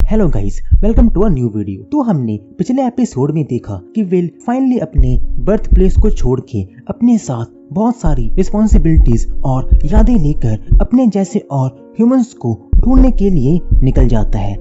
Hello guys, welcome to a new video. तो हमने पिछले एपिसोड में देखा कि विल फाइनली अपने बर्थ प्लेस को छोड़ के अपने साथ बहुत सारी रिस्पॉन्सिबिलिटीज और यादें लेकर अपने जैसे और ह्यूमंस को ढूंढने के लिए निकल जाता है।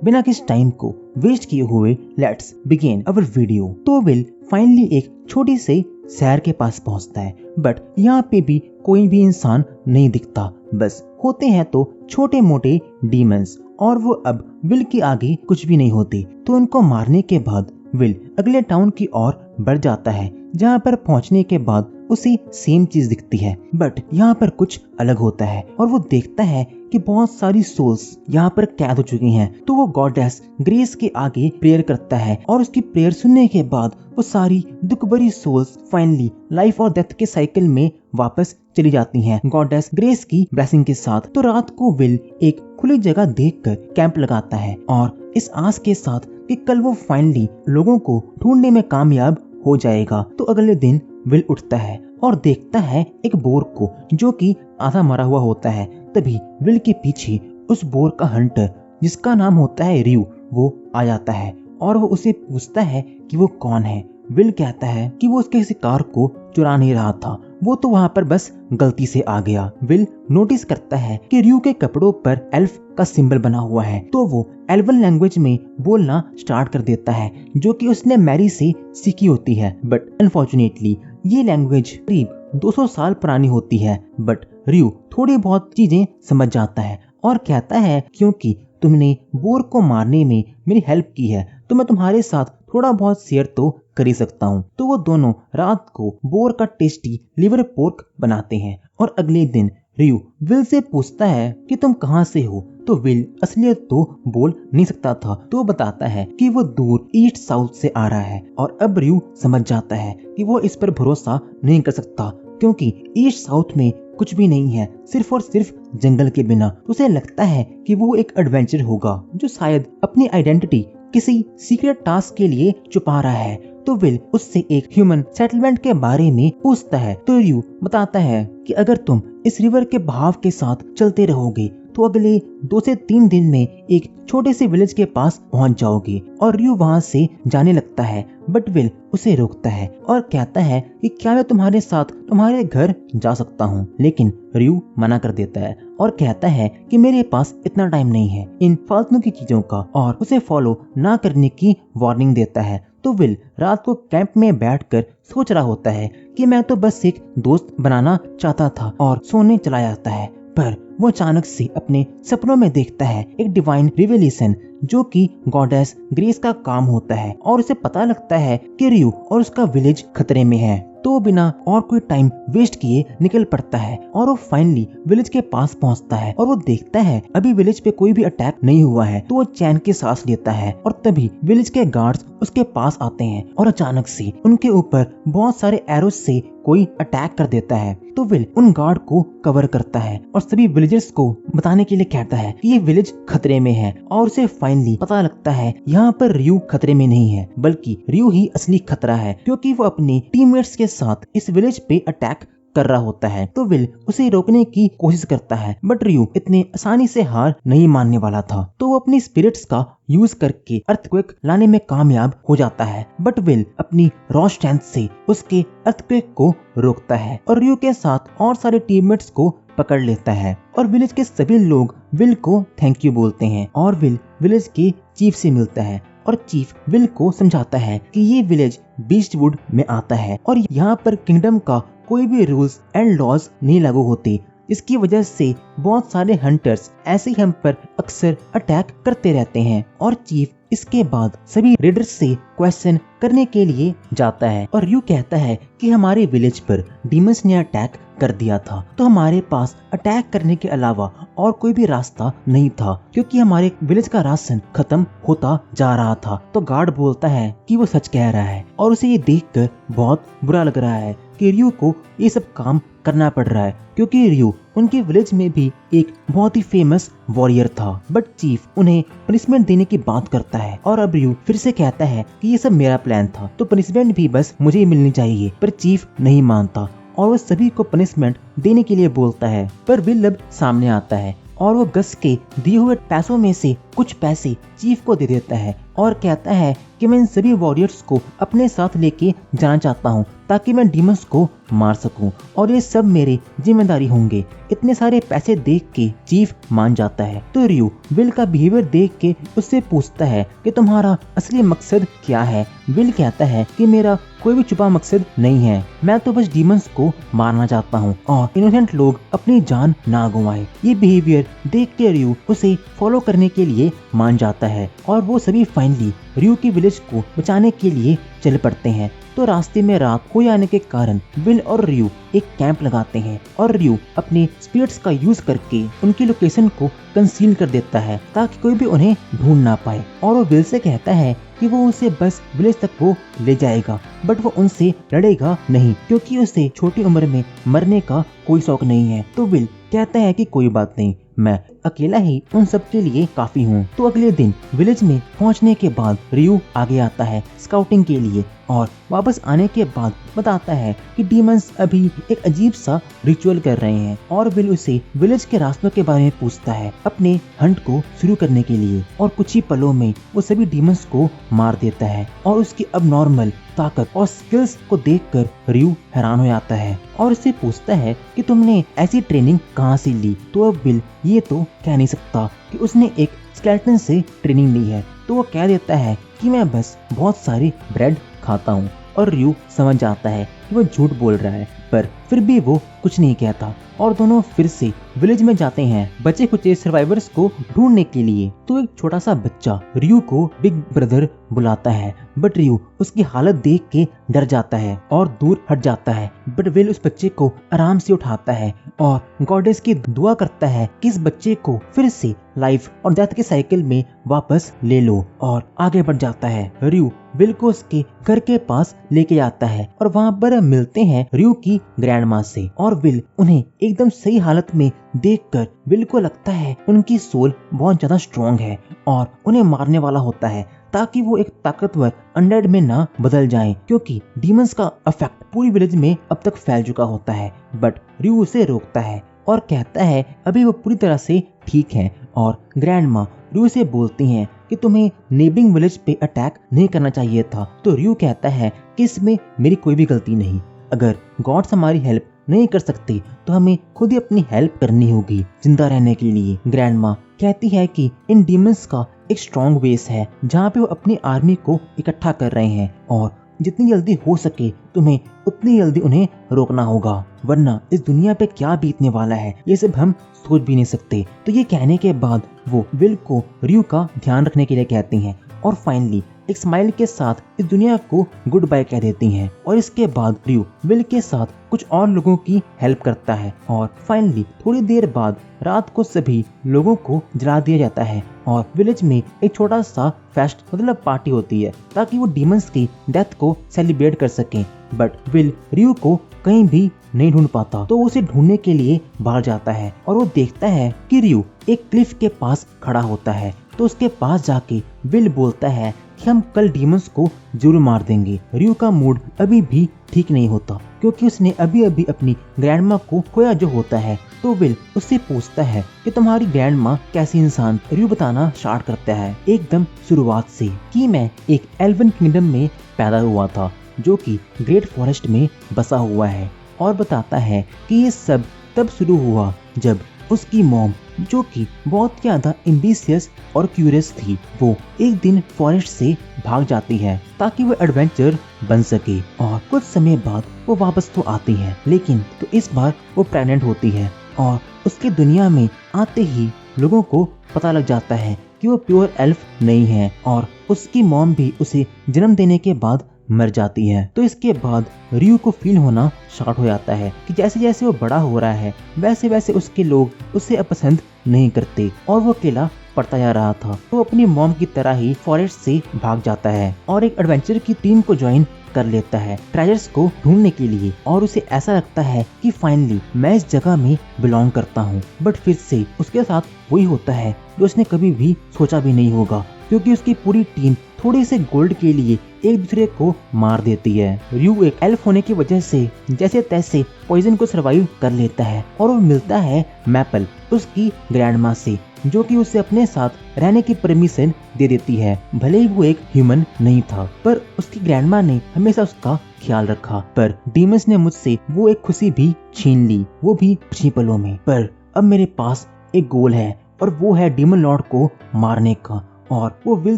बिना किसी टाइम को वेस्ट किए हुए लेट्स बिगिन अवर वीडियो। तो विल फाइनली एक छोटी से शहर के पास पहुंचता है, बट यहाँ पे भी कोई भी इंसान नहीं दिखता। बस होते हैं तो छोटे मोटे डीमंस, और वो अब विल के आगे कुछ भी नहीं होते। तो उनको मारने के बाद विल अगले टाउन की ओर बढ़ जाता है, जहाँ पर पहुँचने के बाद उसे सेम चीज दिखती है, बट यहाँ पर कुछ अलग होता है। और वो देखता है कि बहुत सारी सोल्स यहाँ पर कैद हो चुकी हैं। तो वो गॉडेस ग्रेस के आगे प्रेयर करता है, और उसकी प्रेयर सुनने के बाद वो सारी दुख भरी सोल्स फाइनली लाइफ और डेथ के साइकिल में वापस चली जाती हैं गॉडेस ग्रेस की ब्लेसिंग के साथ। तो रात को विल एक खुली जगह देखकर कैंप लगाता है, और इस आस के साथ कि कल वो फाइनली लोगों को ढूंढने में कामयाब हो जाएगा। तो अगले दिन विल उठता है और देखता है एक बोर को, जो कि आधा मरा हुआ होता है। तभी विल के पीछे उस बोर का हंटर, जिसका नाम होता है रियू, वो आ जाता है और वो उसे पूछता है कि वो कौन है। विल कहता है कि वो उसके शिकार को चुरा नहीं रहा था, वो तो वहाँ पर बस गलती से आ गया। विल नोटिस करता है कि रियू के कपड़ों पर एल्फ का सिंबल बना हुआ है, तो वो एल्वन लैंग्वेज में बोलना स्टार्ट कर देता है, जो कि उसने मैरी से सीखी होती है। बट अनफॉर्चुनेटली ये लैंग्वेज करीब 200 साल पुरानी होती है। बट रियू थोड़ी बहुत चीजें समझ जाता है और कहता है क्योंकि तुमने बोर को मारने में मेरी हेल्प की है, तो मैं तुम्हारे साथ थोड़ा बहुत शेयर तो कर ही सकता हूँ। तो वो दोनों रात को बोर का टेस्टी लिवर पोर्क बनाते हैं, और अगले दिन रियू विल से पूछता है कि तुम कहाँ से हो। तो विल असलियत तो बोल नहीं सकता था, तो बताता है कि वो दूर ईस्ट साउथ से आ रहा है। और अब रियू समझ जाता है कि वो इस पर भरोसा नहीं कर सकता, क्योंकि ईस्ट साउथ में कुछ भी नहीं है, सिर्फ और सिर्फ जंगल के बिना। उसे लगता है कि वो एक एडवेंचर होगा, जो शायद अपनी आइडेंटिटी किसी सीक्रेट टास्क के लिए छुपा रहा है। तो विल उससे एक ह्यूमन सेटलमेंट के बारे में पूछता है। तो रियू बताता है कि अगर तुम इस रिवर के बहाव के साथ चलते रहोगे तो अगले 2 से 3 दिन में एक छोटे से विलेज के पास पहुंच जाओगे। और रियू वहां से जाने लगता है, बट विल उसे रोकता है और कहता है कि क्या मैं तुम्हारे साथ तुम्हारे घर जा सकता हूँ। लेकिन रियू मना कर देता है और कहता है कि मेरे पास इतना टाइम नहीं है इन फालतू की चीजों का, और उसे फॉलो ना करने की वार्निंग देता है। तो विल रात को कैंप में बैठकर सोच रहा होता है कि मैं तो बस एक दोस्त बनाना चाहता था, और सोने चला जाता है। पर वो अचानक से अपने सपनों में देखता है एक डिवाइन रिवेलेशन, जो कि गॉडेस ग्रेस का काम होता है, और उसे पता लगता है कि रियू और उसका विलेज खतरे में है। तो बिना और कोई टाइम वेस्ट किए निकल पड़ता है, और वो फाइनली विलेज के पास पहुंचता है। और वो देखता है अभी विलेज पे कोई भी अटैक नहीं हुआ है, तो वो चैन की सांस लेता है। और तभी विलेज के गार्ड्स उसके पास आते हैं, और अचानक से उनके ऊपर बहुत सारे एरोस से कोई अटैक कर देता है। तो विल उन गार्ड को कवर करता है और सभी विलेजर्स को बताने के लिए कहता है कि ये विलेज खतरे में है। और उसे फाइनली पता लगता है यहाँ पर रियू खतरे में नहीं है, बल्कि रियू ही असली खतरा है, क्योंकि वो अपने टीममेट्स के साथ इस विलेज पे अटैक कर रहा होता है। तो विल उसे रोकने की कोशिश करता है, बट रियू इतने आसानी से हार नहीं मानने वाला था। तो वो अपनी स्पिरिट्स का यूज करके अर्थक्वेक लाने में कामयाब हो जाता है, बट विल अपनी रॉ स्ट्रेंथ से उसके अर्थक्वेक को रोकता है, और रियू के साथ और सारे टीममेट्स को पकड़ लेता है। और विलेज के सभी लोग विल को थैंक यू बोलते हैं, और विल विलेज के चीफ से मिलता है, और चीफ विल को समझाता है कि ये विलेज बीस्टवुड में आता है, और यहाँ पर किंगडम का कोई भी रूल्स एंड लॉज नहीं लागू होते, इसकी वजह से बहुत सारे हंटर्स ऐसे ही हम पर अक्सर अटैक करते रहते हैं। और चीफ इसके बाद सभी रेडर्स से क्वेश्चन करने के लिए जाता है, और यू कहता है कि हमारे विलेज पर डीमंस ने अटैक कर दिया था, तो हमारे पास अटैक करने के अलावा और कोई भी रास्ता नहीं था, क्योंकि हमारे विलेज का राशन खत्म होता जा रहा था। तो गार्ड बोलता है कि वो सच कह रहा है, और उसे ये देखकर बहुत बुरा लग रहा है कि रियू को ये सब काम करना पड़ रहा है, क्योंकि रियू उनके विलेज में भी एक बहुत ही फेमस वॉरियर था। बट चीफ उन्हें पनिशमेंट देने की बात करता है, और अब रियू फिर से कहता है कि ये सब मेरा प्लान था, तो पनिशमेंट भी बस मुझे ही मिलनी चाहिए। पर चीफ नहीं मानता, और वो सभी को पनिशमेंट देने के लिए बोलता है। पर विल अब सामने आता है और वो गस के दिए हुए पैसों में से कुछ पैसे चीफ को दे देता है और कहता है कि मैं इन सभी वॉरियर्स को अपने साथ लेके जाना चाहता हूँ ताकि मैं डीमंस को मार सकूं और ये सब मेरी जिम्मेदारी होंगे। इतने सारे पैसे देख के चीफ मान जाता है। तो रियो विल का बिहेवियर देख के उससे पूछता है कि तुम्हारा असली मकसद क्या है। विल कहता है कि मेरा कोई भी छुपा मकसद नहीं है, मैं तो बस डीमंस को मारना चाहता हूँ और इनोसेंट लोग अपनी जान ना गंवाए। ये बिहेवियर देख के रियो उसे फॉलो करने के लिए मान जाता है और वो सभी फाइनली रियो की विलेज को बचाने के लिए चल पड़ते हैं। तो रास्ते में रात हो जाने के कारण विल और रियो एक कैंप लगाते हैं और रियो अपने स्पिरिट्स का यूज करके उनकी लोकेशन को कंसील कर देता है ताकि कोई भी उन्हें ढूंढ ना पाए। और वो विल से कहता है कि वो उसे बस विलेज तक वो ले जाएगा, बट वो उनसे लड़ेगा नहीं क्योंकि उसे छोटी उम्र में मरने का कोई शौक नहीं है। तो विल कहता है कि कोई बात नहीं, मैं अकेला ही उन सब के लिए काफी हूँ। तो अगले दिन विलेज में पहुँचने के बाद रियो आगे आता है स्काउटिंग के लिए और वापस आने के बाद बताता है कि डीमंस अभी एक अजीब सा रिचुअल कर रहे हैं और विल उसे विलेज के रास्तों के बारे में पूछता है अपने हंट को शुरू करने के लिए। और कुछ ही पलों में वो सभी डीमंस को मार देता है और उसकी अब नॉर्मल ताकत और स्किल्स को देखकर रियो हैरान हो जाता है और उससे पूछता है कि तुमने ऐसी ट्रेनिंग कहाँ से ली। तो अब विल ये तो कह नहीं सकता कि उसने एक स्केलेटन से ट्रेनिंग ली है, तो वो कह देता है कि मैं बस बहुत सारी ब्रेड खाता हूँ। और रियो समझ जाता है कि वो झूठ बोल रहा है, पर फिर भी वो कुछ नहीं कहता और दोनों फिर से विलेज में जाते हैं बचे खुचे सर्वाइवर्स को ढूंढने के लिए। तो एक छोटा सा बच्चा रियो को बिग ब्रदर बुलाता है, बट रियो उसकी हालत देख के डर जाता है और दूर हट जाता है। बट विल उस बच्चे को आराम से उठाता है और गॉडेस की दुआ करता है कि इस बच्चे को फिर से लाइफ और डेथ के साइकिल में वापस ले लो और आगे बढ़ जाता है। रियो विल को उसके घर के पास लेके जाता है और वहाँ पर मिलते हैं रियो की ग्रैंडमा से और विल उन्हें एकदम सही हालत में देखकर विल को लगता है उनकी सोल बहुत ज्यादा स्ट्रॉन्ग है और उन्हें मारने वाला होता है ताकि वो एक ताकतवर अनडेड में ना बदल जाएं, क्योंकि डीमंस का इफेक्ट पूरी विलेज में अब तक फैल चुका होता है। बट रियो उसे रोकता है और कहता है अभी वो पूरी तरह से ठीक है। और ग्रैंडमा रियो से बोलती हैं कि तुम्हें नेबरिंग विलेज पे अटैक नहीं करना चाहिए था। तो रियो कहता है कि इसमें मेरी कोई भी गलती नहीं, अगर गॉड्स हमारी हेल्प नहीं कर सकते तो हमें खुद ही अपनी हेल्प करनी होगी जिंदा रहने के लिए। ग्रैंडमा कहती है कि इन डीमंस का एक स्ट्रॉन्ग बेस है जहाँ पे वो अपनी आर्मी को इकट्ठा कर रहे हैं और जितनी जल्दी हो सके तुम्हें उतनी जल्दी उन्हें रोकना होगा, वरना इस दुनिया पे क्या बीतने वाला है ये सब हम सोच भी नहीं सकते। तो ये कहने के बाद वो विल को रियो का ध्यान रखने के लिए कहती हैं और फाइनली एक स्माइल के साथ इस दुनिया को गुड बाय कह देती हैं। और इसके बाद रियो विल के साथ कुछ और लोगों की हेल्प करता है और फाइनली थोड़ी देर बाद रात को सभी लोगों को जला दिया जाता है और विलेज में एक छोटा सा फेस्ट मतलब पार्टी होती है ताकि वो डीमंस की डेथ को सेलिब्रेट कर सकें। बट विल रियो को कहीं भी नहीं ढूंढ पाता, तो वो उसे ढूंढने के लिए बाहर जाता है और वो देखता है कि रियो एक क्लिफ के पास खड़ा होता है। तो उसके पास जाके विल बोलता है कि हम कल डीमंस को जरूर मार देंगे। रियो का मूड अभी भी ठीक नहीं होता क्योंकि उसने अभी अभी अपनी ग्रैंडमा को खोया जो होता है। तो विल उससे पूछता है कि तुम्हारी ग्रैंडमा कैसी इंसान। रियो बताना स्टार्ट करता है एकदम शुरुआत से कि मैं एक एल्वन किंगडम में पैदा हुआ था जो कि ग्रेट फॉरेस्ट में बसा हुआ है, और बताता है कि ये सब तब शुरू हुआ जब उसकी मॉम, जो कि बहुत ज्यादा एम्बिशियस और क्यूरियस थी, वो एक दिन फॉरेस्ट से भाग जाती है ताकि वो एडवेंचर बन सके। और कुछ समय बाद वो वापस तो आती है, लेकिन तो इस बार वो प्रेग्नेंट होती है और उसके दुनिया में आते ही लोगों को पता लग जाता है कि वो प्योर एल्फ नहीं है और उसकी मॉम भी उसे जन्म देने के बाद मर जाती है। तो इसके बाद रियो को फील होना स्टार्ट हो जाता है कि जैसे जैसे वो बड़ा हो रहा है वैसे वैसे उसके लोग उसे अपसंद नहीं करते और वो अकेला पड़ता जा रहा था। तो अपनी मॉम की तरह ही फॉरेस्ट से भाग जाता है और एक एडवेंचर की टीम को ज्वाइन कर लेता है ट्रेजर्स को ढूंढने के लिए। और उसे ऐसा लगता है कि फाइनली मैं इस जगह में बिलोंग करता हूँ। बट फिर से उसके साथ वही होता है जो उसने कभी भी सोचा भी नहीं होगा, क्योंकि उसकी पूरी टीम थोड़े से गोल्ड के लिए एक दूसरे को मार देती है। रयू एक एल्फ होने की वजह से जैसे तैसे पॉइजन को सर्वाइव कर लेता है और वो मिलता है मैपल उसकी ग्रैंडमा से, जो कि उसे अपने साथ रहने की परमिशन दे देती है। भले ही वो एक ह्यूमन नहीं था, पर उसकी ग्रैंडमा ने हमेशा उसका ख्याल रखा। पर डीमंस ने मुझसे वो एक खुशी भी छीन ली, वो भी कुछ ही पलों में। पर अब मेरे पास एक गोल है और वो है डीमन लॉर्ड को मारने का। और वो विल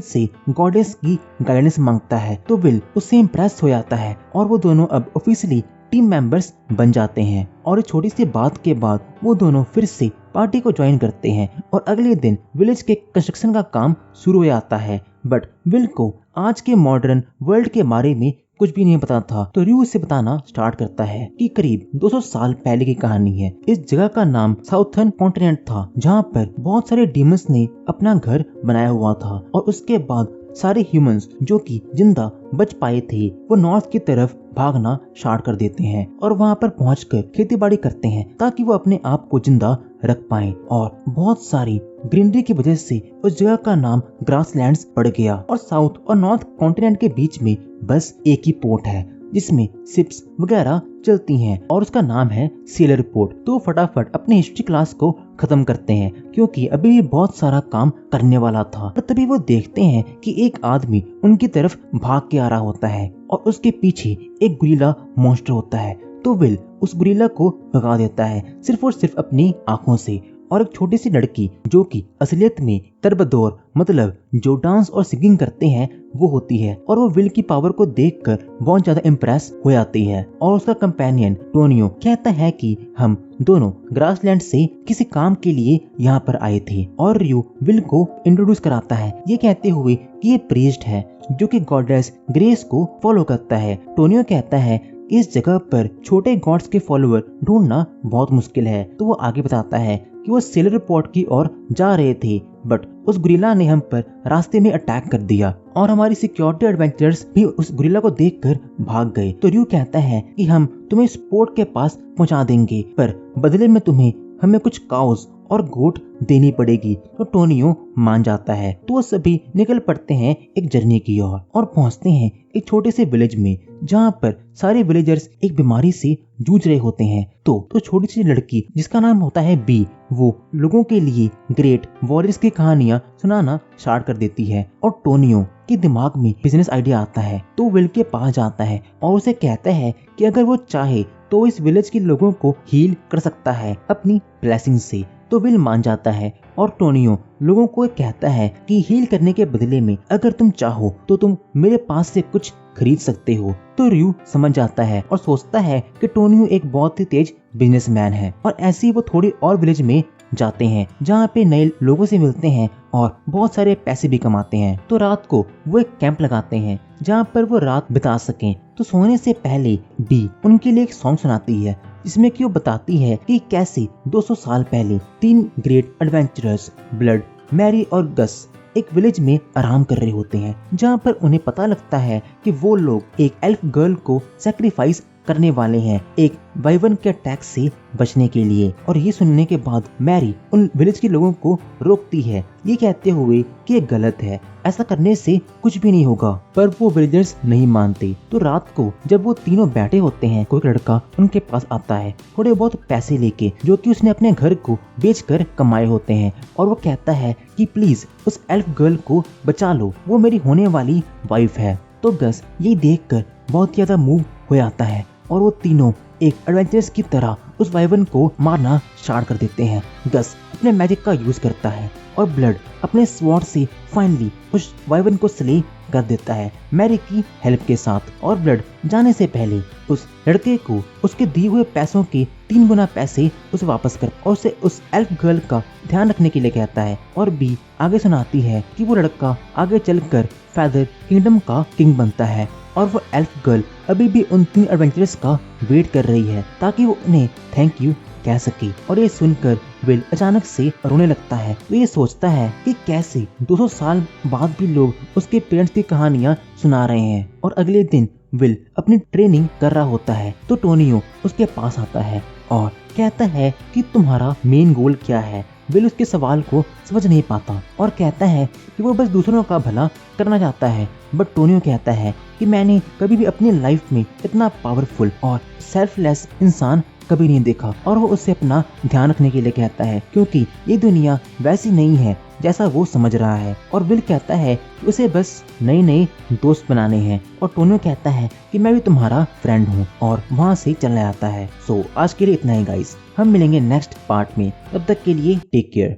से गॉडेस की गाइडेंस मांगता है, तो विल उससे इम्प्रेस हो जाता है और वो दोनों अब ऑफिशियली टीम मेंबर्स बन जाते हैं। और एक छोटी सी बात के बाद वो दोनों फिर से पार्टी को ज्वाइन करते हैं और अगले दिन विलेज के कंस्ट्रक्शन का काम शुरू हो जाता है। बट विल को आज के मॉडर्न वर्ल्ड के बारे में कुछ भी नहीं पता था, तो रयू उसे बताना स्टार्ट करता है कि करीब 200 साल पहले की कहानी है। इस जगह का नाम साउथर्न कॉन्टिनेंट था, जहाँ पर बहुत सारे डीमंस ने अपना घर बनाया हुआ था। और उसके बाद सारे ह्यूमंस जो कि जिंदा बच पाए थे वो नॉर्थ की तरफ भागना स्टार्ट कर देते हैं और वहाँ पर पहुंचकर खेतीबाड़ी करते हैं ताकि वो अपने आप को जिंदा रख पाएं। और बहुत सारी ग्रीनरी की वजह से उस जगह का नाम ग्रासलैंड्स पड़ गया। और साउथ और नॉर्थ कॉन्टिनेंट के बीच में बस एक ही पोर्ट है जिसमें शिप्स वगैरह चलती हैं और उसका नाम है सेलर पोर्ट। तो फटाफट अपने हिस्ट्री क्लास को खत्म करते हैं क्योंकि अभी भी बहुत सारा काम करने वाला था। और तभी वो देखते हैं कि एक आदमी उनकी तरफ भाग के आ रहा होता है और उसके पीछे एक गुरिल्ला मॉन्स्टर होता है। तो विल उस गुरिल्ला को भगा देता है सिर्फ और सिर्फ अपनी आंखों से। और एक छोटी सी लड़की जो कि असलियत में तरबदौर मतलब जो डांस और सिंगिंग करते हैं वो होती है और वो विल की पावर को देखकर बहुत ज्यादा इम्प्रेस हो जाती है। और उसका कंपेनियन टोनियो कहता है कि हम दोनों ग्रासलैंड से किसी काम के लिए यहाँ पर आए थे। और रयू विल को इंट्रोड्यूस कराता है ये कहते हुए कि ये प्रीस्ट है जो कि गॉडेस ग्रेस को फॉलो करता है। टोनियो कहता है इस जगह पर छोटे गॉड्स के फॉलोअर ढूंढना बहुत मुश्किल है। तो वो आगे बताता है कि वो सेलर पोर्ट की ओर जा रहे थे बट उस गुरिल्ला ने हम पर रास्ते में अटैक कर दिया और हमारी सिक्योरिटी एडवेंचरर्स भी उस गुरिल्ला को देखकर भाग गए। तो रयू कहता है कि हम तुम्हें इस पोर्ट के पास पहुंचा देंगे पर बदले में तुम्हें हमें कुछ काउस और गोट देनी पड़ेगी। तो टोनियो मान जाता है। तो वो सभी निकल पड़ते हैं एक जर्नी की ओर और पहुंचते हैं एक छोटे से विलेज में जहाँ पर सारे विलेजर्स एक बीमारी से जूझ रहे होते हैं। तो छोटी सी लड़की जिसका नाम होता है बी वो लोगों के लिए ग्रेट वॉरियर्स की कहानियां सुनाना स्टार्ट कर देती है। और टोनियो के दिमाग में बिजनेस आइडिया आता है तो विल के पास जाता है और उसे कहता है कि अगर वो चाहे तो इस विलेज के लोगों को हील कर सकता है अपनी ब्लेसिंग से। तो विल मान जाता है और टोनियो लोगों को कहता है कि हील करने के बदले में अगर तुम चाहो तो तुम मेरे पास से कुछ खरीद सकते हो। तो रयू समझ जाता है और सोचता है कि टोनियो एक बहुत ही तेज बिजनेसमैन है। और ऐसे ही वो थोड़ी और विलेज में जाते हैं जहाँ पे नए लोगों से मिलते हैं और बहुत सारे पैसे भी कमाते हैं। तो रात को वो एक कैंप लगाते हैं जहाँ पर वो रात बिता सकें। तो सोने से पहले बी उनके लिए एक सॉन्ग सुनाती है जिसमें कि वो बताती है कि कैसे 200 साल पहले 3 ग्रेट एडवेंचरर्स ब्लड, मैरी और गस एक विलेज में आराम कर रहे होते हैं जहाँ पर उन्हें पता लगता है कि वो लोग एक एल्फ गर्ल को सैक्रिफाइस करने वाले हैं एक वाइवन के अटैक से बचने के लिए। और ये सुनने के बाद मैरी उन विलेज के लोगों को रोकती है ये कहते हुए कि ये गलत है, ऐसा करने से कुछ भी नहीं होगा। पर वो विलेजर्स नहीं मानते। तो रात को जब वो तीनों बैठे होते हैं कोई लड़का उनके पास आता है थोड़े बहुत पैसे लेके जो कि उसने अपने घर को बेचकर कमाए होते हैं। और वो कहता है कि प्लीज उस एल्फ गर्ल को बचा लो, वो मेरी होने वाली वाइफ है। तो गस ये देखकर बहुत ज्यादा मूव हो जाता है और वो तीनों एक एडवेंचरस की तरह उस वाइवन को मारना स्टार्ट कर देते हैं। गस अपने मैजिक का यूज करता है और ब्लड अपने स्वॉर्ड से फाइनली उस वाइवन को स्ले कर देता है मैरी की हेल्प के साथ। और ब्लड जाने से पहले उस लड़के को उसके दिए हुए पैसों के 3 गुना पैसे उसे वापस कर और उसे उस एल्फ गर्ल का ध्यान रखने के लिए कहता है। और बी आगे सुनाती है कि वो लड़का आगे चलकर फेदर किंगडम का किंग बनता है और वो एल्फ गर्ल अभी भी उन 3 एडवेंचरर्स का वेट कर रही है ताकि वो उन्हें थैंक यू कह सके। और ये सुनकर विल अचानक से रोने लगता है। वो ये सोचता है कि कैसे 200 साल बाद भी लोग उसके पेरेंट्स की कहानियां सुना रहे हैं। और अगले दिन विल अपनी ट्रेनिंग कर रहा होता है तो टोनियो उसके पास आता है और कहता है कि तुम्हारा मेन गोल क्या है। विल उसके सवाल को समझ नहीं पाता और कहता है कि वो बस दूसरों का भला करना चाहता है। बट टोनियो कहता है कि मैंने कभी भी अपनी लाइफ में इतना पावरफुल और सेल्फलेस इंसान कभी नहीं देखा, और वो उससे अपना ध्यान रखने के लिए कहता है क्योंकि ये दुनिया वैसी नहीं है जैसा वो समझ रहा है। और विल कहता है कि उसे बस नए नए दोस्त बनाने हैं, और टोनियो कहता है कि मैं भी तुम्हारा फ्रेंड हूँ, और वहाँ से चला जाता है। सो आज के लिए इतना ही गाइस, हम मिलेंगे नेक्स्ट पार्ट में, तब तक के लिए टेक केयर।